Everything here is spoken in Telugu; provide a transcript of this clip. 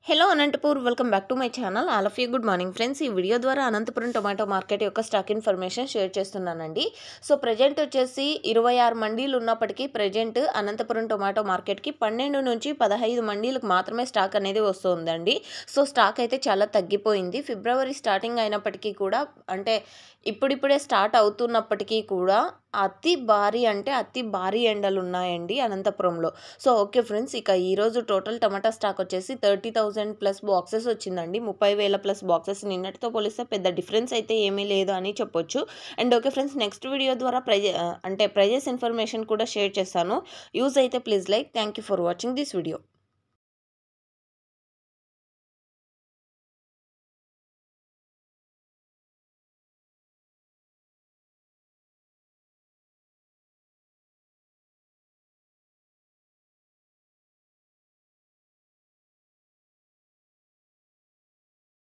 Hello Anantapur welcome back to my channel. All of you good morning friends. ఈ వీడియో ద్వారా అనంతపురం టొమాటో మార్కెట్ యొక్క స్టాక్ ఇన్ఫర్మేషన్ షేర్ చేస్తున్నానండి. సో ప్రజెంట్ వచ్చేసి 26 మండీలు ఉన్నప్పటికీ ప్రజెంట్ అనంతపురం టొమాటో మార్కెట్కి 12 నుంచి 15 మండీలకు మాత్రమే స్టాక్ అనేది వస్తుందండి. సో స్టాక్ అయితే చాలా తగ్గిపోయింది. ఫిబ్రవరి స్టార్టింగ్ అయినప్పటికీ కూడా అంటే ఇప్పుడిప్పుడే స్టార్ట్ అవుతున్నప్పటికీ కూడా అతి భారీ ఎండలు ఉన్నాయండి అనంతపురంలో. సో ఓకే ఫ్రెండ్స్, ఇక ఈరోజు టోటల్ టమాటా స్టాక్ వచ్చేసి 30,000 ప్లస్ బాక్సెస్ వచ్చిందండి. 30,000 ప్లస్ బాక్సెస్. నిన్నటితో పోలిస్తే పెద్ద డిఫరెన్స్ అయితే ఏమీ లేదు అని చెప్పొచ్చు. And okay friends, next video ద్వారా ప్రైజెస్ ఇన్ఫర్మేషన్ కూడా షేర్ చేస్తాను. యూజ్ అయితే please like. Thank you for watching this video.